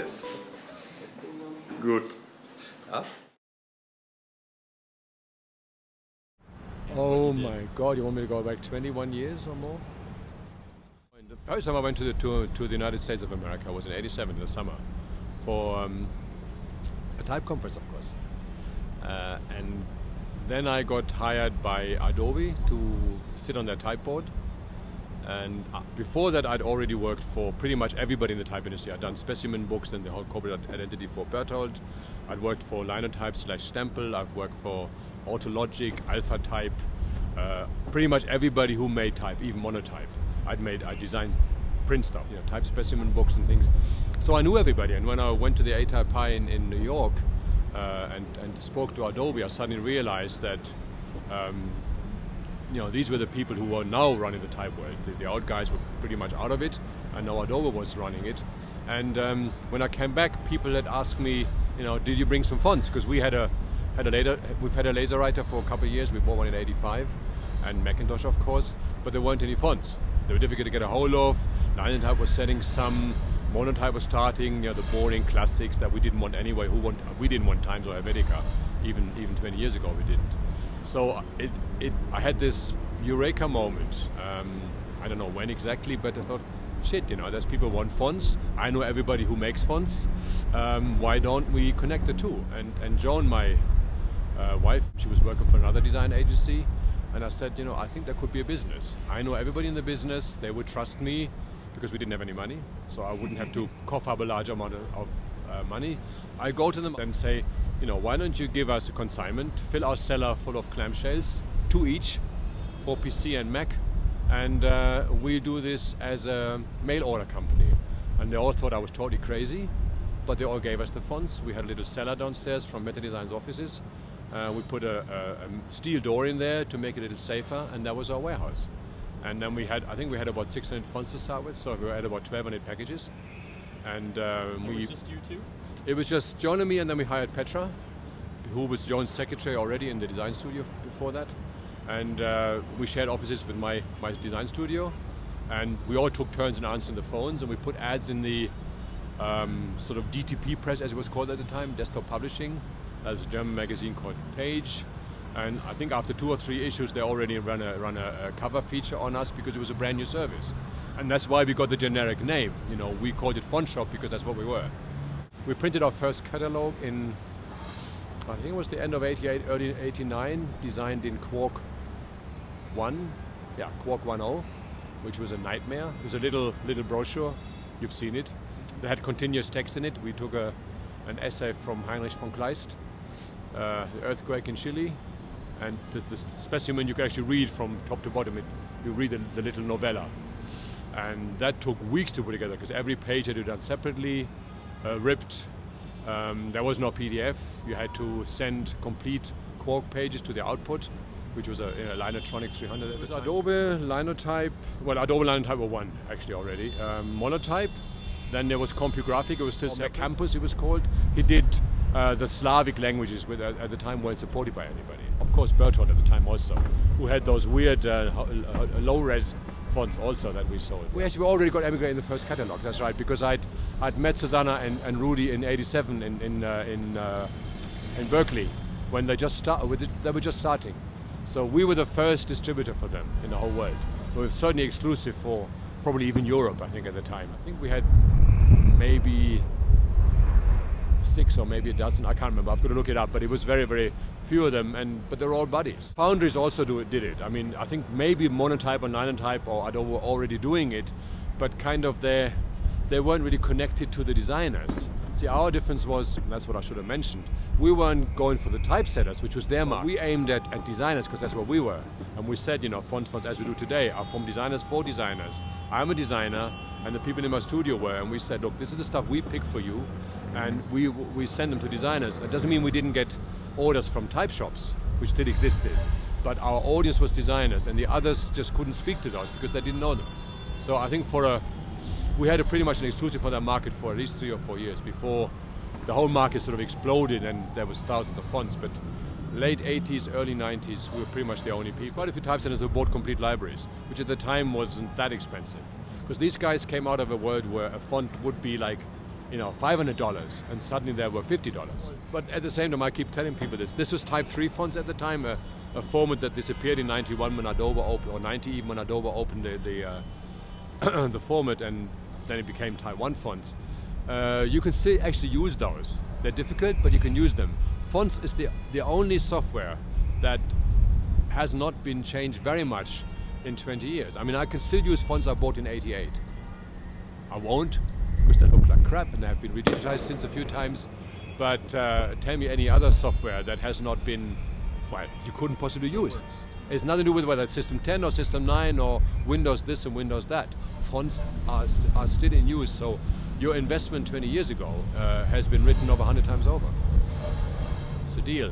Yes. Good. Ja? Oh my God, you want me to go back 21 years or more? The first time I went to the United States of America was in '87 in the summer for a type conference, of course. And then I got hired by Adobe to sit on their type board. And before that, I'd already worked for pretty much everybody in the type industry. I'd done specimen books and the whole corporate identity for Berthold. I'd worked for Linotype / Stempel. I've worked for Autologic, Alpha Type, pretty much everybody who made type, even monotype. I designed print stuff, you know, type specimen books and things. So I knew everybody. And when I went to the A-Type Pi in New York and spoke to Adobe, I suddenly realized that you know, these were the people who were now running the type world. The old guys were pretty much out of it, and now Adobe was running it. And when I came back, people had asked me, you know, did you bring some fonts? Because we've had a laser writer for a couple of years. We bought one in '85, and Macintosh, of course, but there weren't any fonts. They were difficult to get a hold of. Linotype was selling some. Monotype was starting, you know, the boring classics that we didn't want anyway. We didn't want Times or Helvetica, even 20 years ago we didn't. So I had this eureka moment. I don't know when exactly, but I thought, shit, you know, there's people who want fonts. I know everybody who makes fonts. Why don't we connect the two? And Joan, my wife, she was working for another design agency, and I said, you know, I think there could be a business. I know everybody in the business. They would trust me because we didn't have any money, so I wouldn't have to cough up a large amount of money. I go to them and say, you know, why don't you give us a consignment, fill our cellar full of clamshells, 2 each, for PC and Mac, and we do this as a mail order company. And they all thought I was totally crazy, but they all gave us the fonts. We had a little cellar downstairs from Meta Design's offices. We put a steel door in there to make it a little safer, and that was our warehouse. And then I think we had about 600 fonts to start with, so we were at about 1,200 packages. And was just you two? It was just John and me, and then we hired Petra, who was John's secretary already in the design studio before that. And we shared offices with my design studio, and we all took turns in answering the phones, and we put ads in the sort of DTP press, as it was called at the time, desktop publishing. That was a German magazine called Page. And I think after 2 or 3 issues, they already run a cover feature on us because it was a brand new service. And that's why we got the generic name. You know, we called it FontShop because that's what we were. We printed our first catalog in, I think it was the end of '88, early '89, designed in Quark 1, yeah, Quark 1.0, which was a nightmare. It was a little brochure, you've seen it. They had continuous text in it. We took an essay from Heinrich von Kleist, the earthquake in Chile, and the specimen you can actually read from top to bottom. You read the little novella. And that took weeks to put together because every page had to be done separately, ripped. There was no PDF. You had to send complete Quark pages to the output, which was a Linotronic 300 at the time. Adobe, Linotype, well, Adobe Linotype were one actually already. Monotype, then there was CompuGraphic, it was still Campus it was called. He did the Slavic languages, which at the time weren't supported by anybody. Of course, Berthold at the time also, who had those weird low-res fonts also that we sold. We actually already got Emigrate in the first catalog, that's right, because I'd met Susanna and Rudy in '87 in Berkeley when they were just starting. So we were the first distributor for them in the whole world. We were certainly exclusive for probably even Europe, I think, at the time. I think we had maybe 6 or maybe a dozen, I can't remember, I've got to look it up, but it was very, very few of them, but they're all buddies. Foundries also did it. I mean, I think maybe Monotype or Linotype or Adobe were already doing it, but kind of they weren't really connected to the designers. See, our difference was, and that's what I should have mentioned, we weren't going for the typesetters, which was their mark. We aimed at designers because that's what we were. And we said, you know, fonts as we do today are from designers for designers. I'm a designer, and the people in my studio were, and we said, look, this is the stuff we pick for you, and we send them to designers. It doesn't mean we didn't get orders from type shops, which still existed, but our audience was designers, and the others just couldn't speak to those because they didn't know them. So I think we had pretty much an exclusive for that market for at least 3 or 4 years before the whole market sort of exploded and there was thousands of fonts. But late 80s, early 90s, we were pretty much the only people. Quite a few typesetters who bought complete libraries, which at the time wasn't that expensive. Because these guys came out of a world where a font would be like $500, and suddenly they were $50. But at the same time, I keep telling people this. This was Type 3 fonts at the time, a format that disappeared in '91 when Adobe opened, or '90 even when Adobe opened the format, and then it became Type 1 fonts. You can still actually use those. They're difficult, but you can use them. Fonts is the only software that has not been changed very much in 20 years. I mean, I can still use fonts I bought in '88. I won't, because they look like crap and they have been redigitized since a few times. But tell me any other software that has not been, well, you couldn't possibly use. It's nothing to do with whether it's System 10 or System 9 or Windows this and Windows that. Fonts are still in use, so your investment 20 years ago has been written over 100 times over. It's a deal.